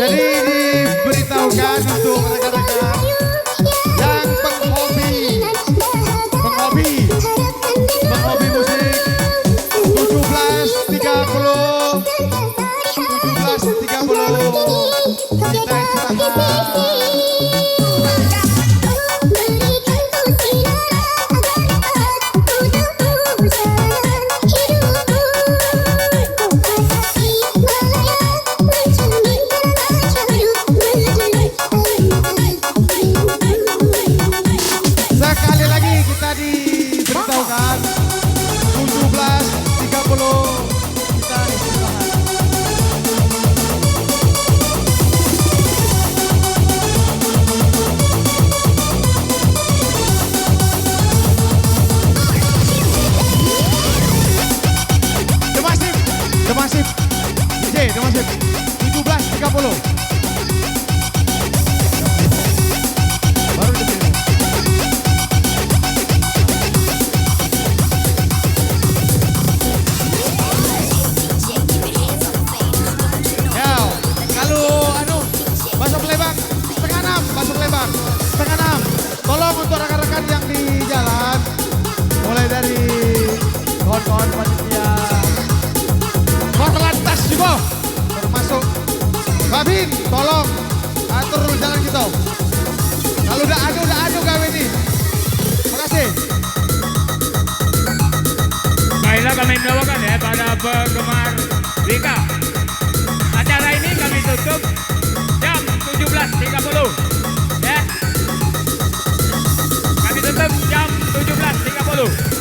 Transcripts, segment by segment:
Jadi diberitahukan untuk rekan-rekan yang penghobi musik 17.30 kita istirahat. Sekali lagi kita diberitahukan 17.30 kita istirahat. Demasif DJ Demasif 17.30 baru di sini. Ya, kalau masuk Lembang setengah 6, masuk Lembang setengah 6. Tolong untuk rekan-rekan yang di jalan, mulai dari kawan-kawan panitia Korlantas juga termasuk Babin, tolong atur dulu jalan kita. Kalau udah adu gawe ini. Terima kasih. Baiklah, kami mendoakan ya pada penggemar Wika. Acara ini kami tutup jam 17.30 ya. Kami tutup jam 17.30.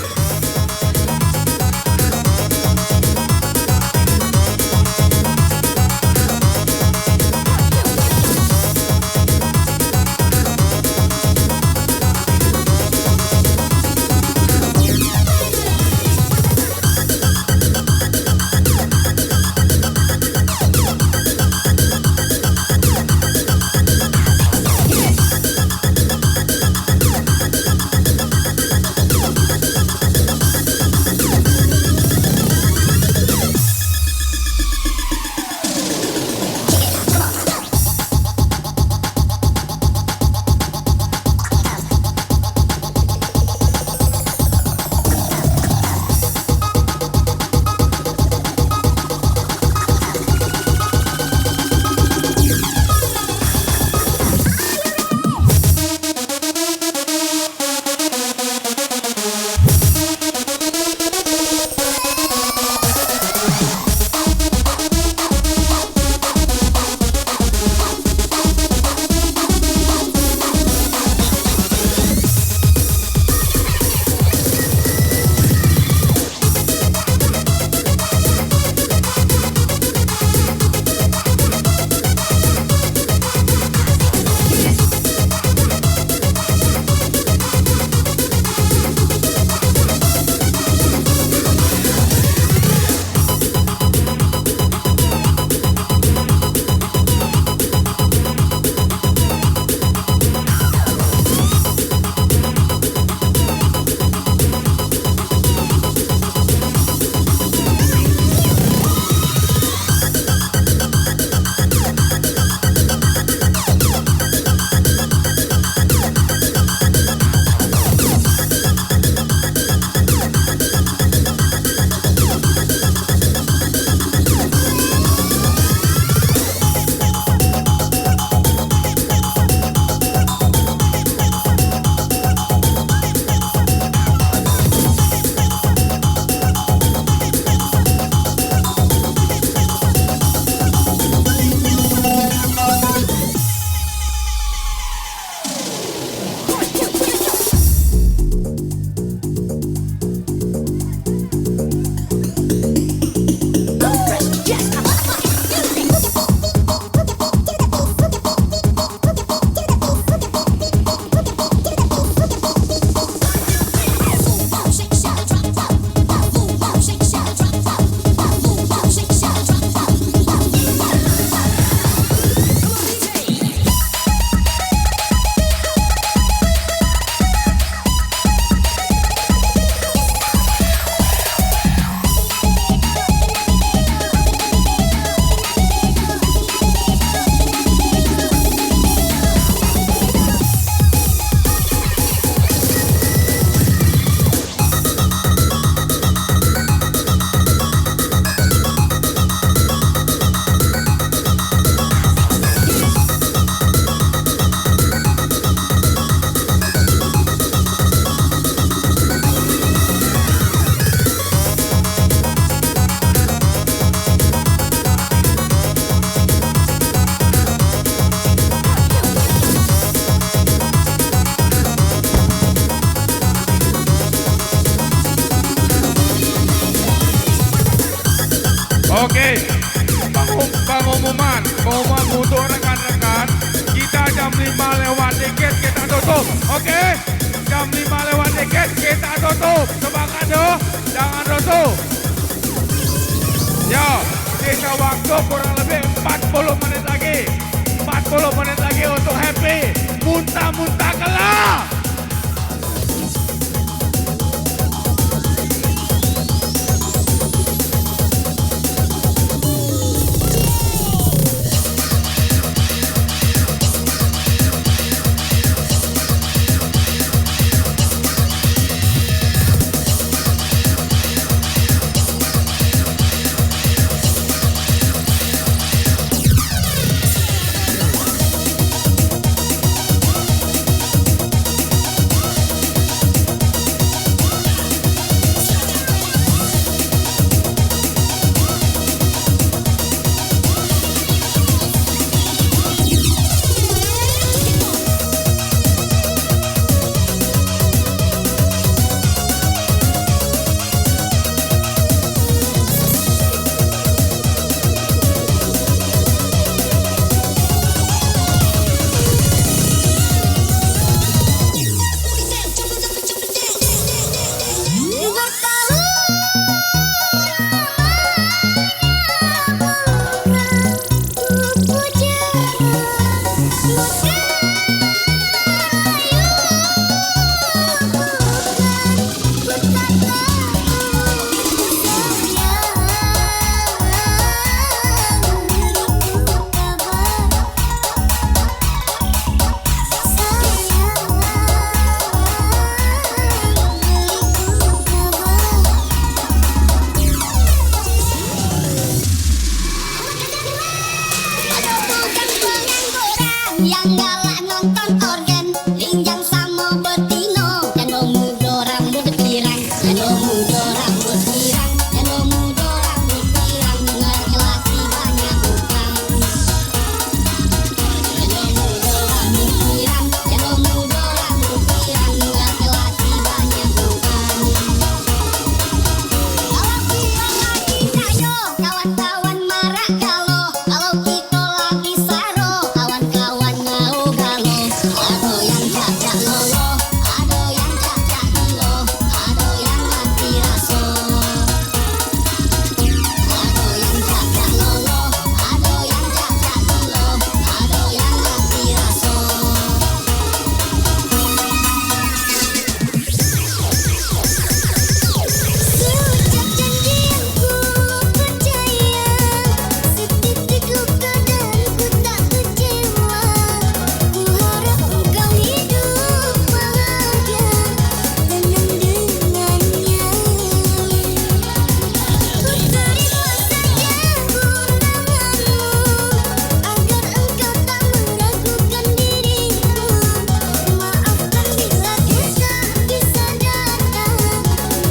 Oke, pengumuman untuk rekan-rekan, kita jam 5 lewat dikit kita tutup. Oke, jam 5 lewat dikit kita tutup. Semangat yo, jangan tutup. Yo, sisa waktu kurang lebih 40 menit lagi. 40 menit lagi untuk happy. Muntah-muntah kelah. Yang galak nonton organ, linjang sama betino, jano mudo rambut pirang, jano mudo rambut pirang, jano mudo rambut pirang, laki-laki banyak utang. Jano mudo rambut pirang, jano mudo rambut pirang, laki-laki banyak utang. Kalau kita lagi sayo, kawan-kawan marah kalau kita lagi saro, kawan-kawan ngau galo. Ada yang cacak lolo, ada yang cacak gilo, ada yang mati raso. Ada yang cacak lolo, ada yang cacak gilo, ada yang mati raso. Sejak janji yang ku percaya, setitik luka dan ku tak kecewa. Ku harap engkau hidup bahagia, tenang dengannya. Ku terima saja undanganmu, agar engkau tak meragukan diriku. Maafkan bila duka bisa datang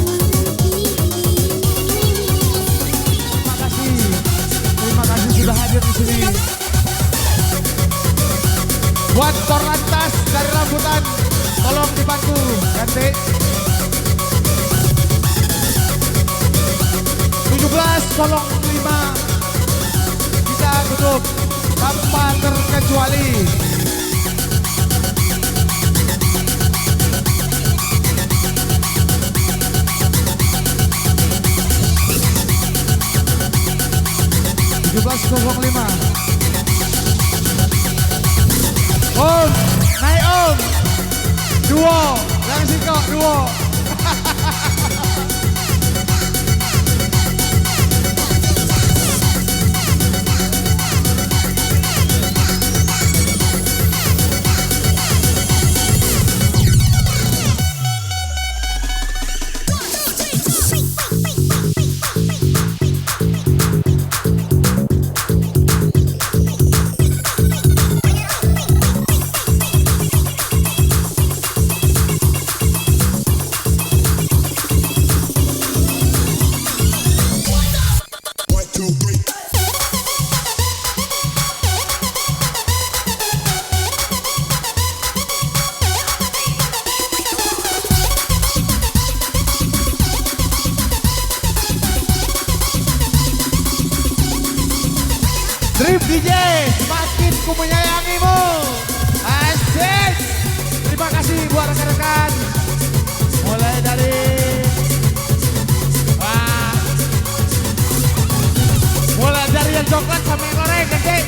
menanti. Terima kasih sudah hadir di sini. Buat Korlantas dari Rambutan, tolong dibantu ganti. 17.05 kita tutup tanpa terkecuali. Om, naik om. Duo, yang singkok duo. DJ, semakin ku menyayangimu. Asik. Terima kasih buat rekan-rekan. Mulai dari mulai dari yang coklat sampai yang goreng, asik.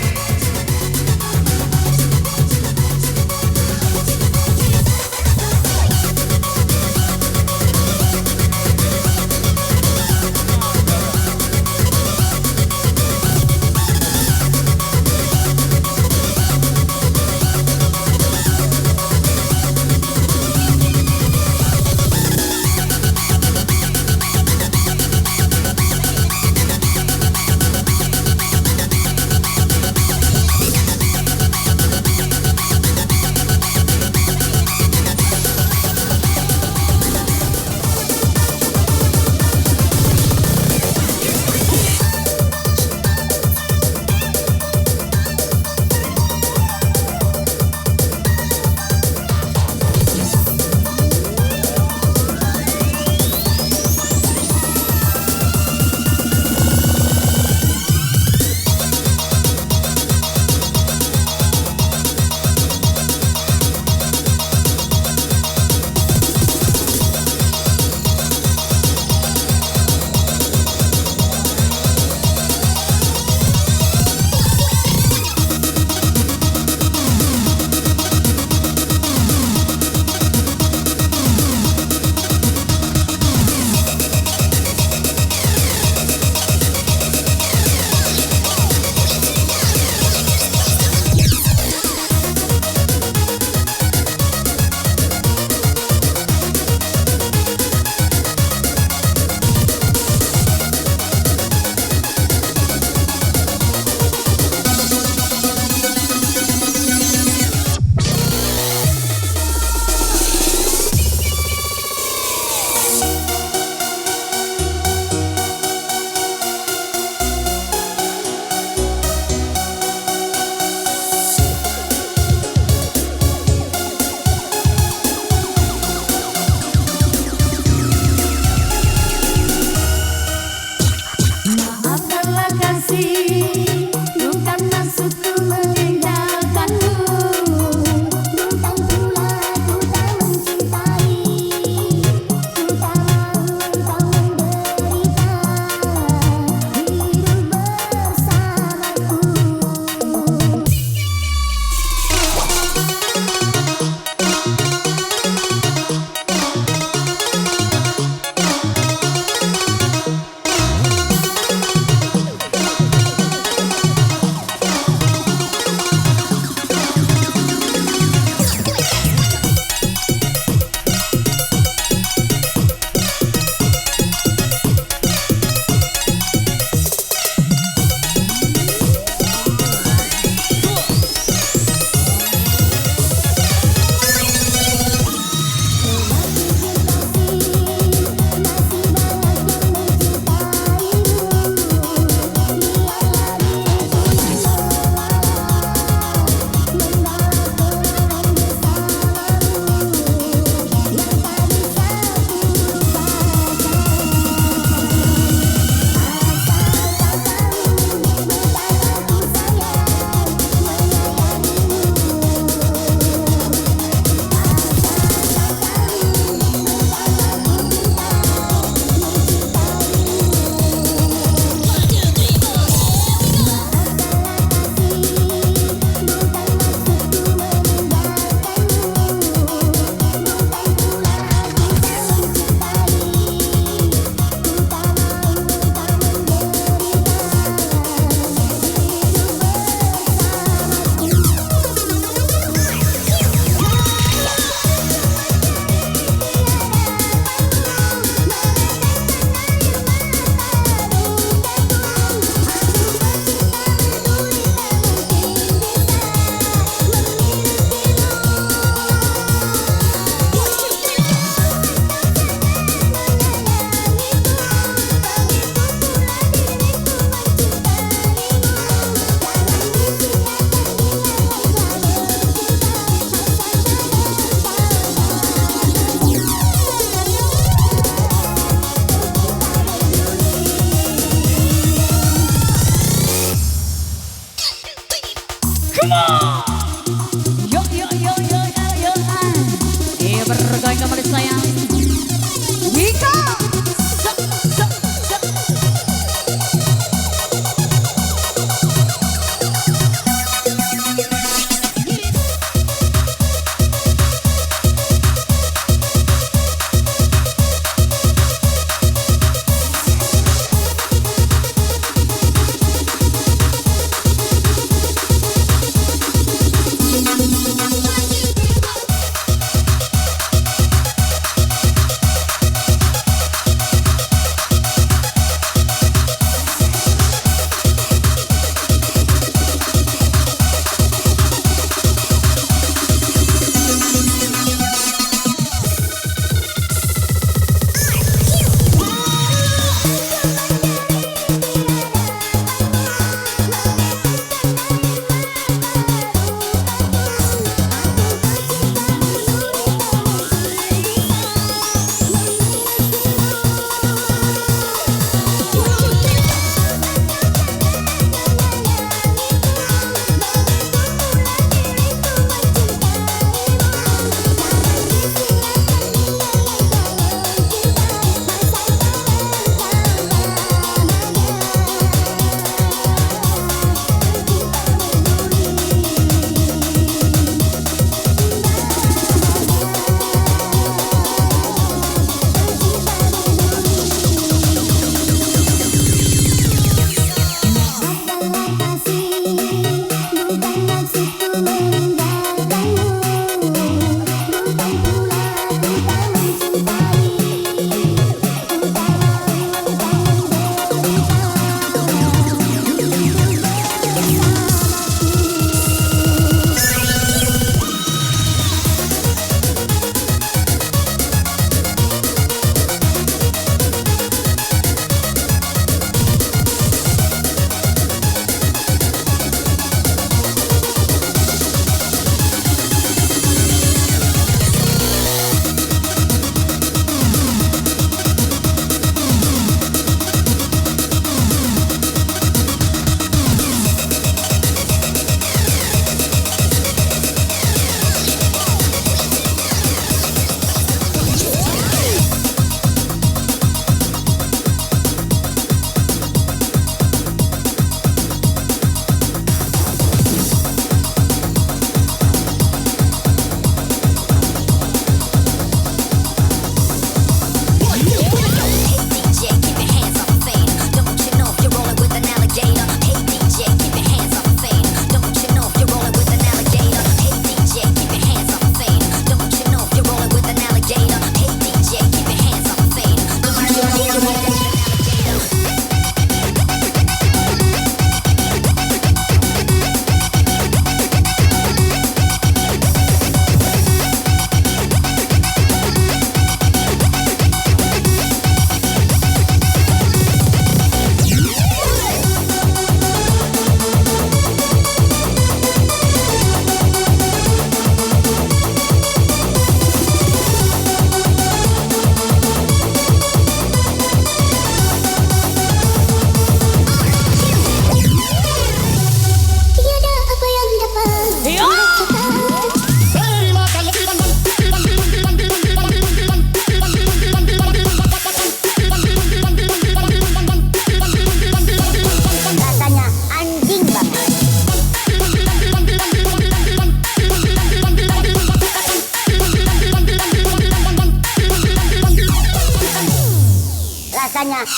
Ding,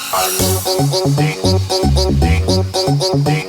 ding, ding, ding, ding, ding, ding, ding.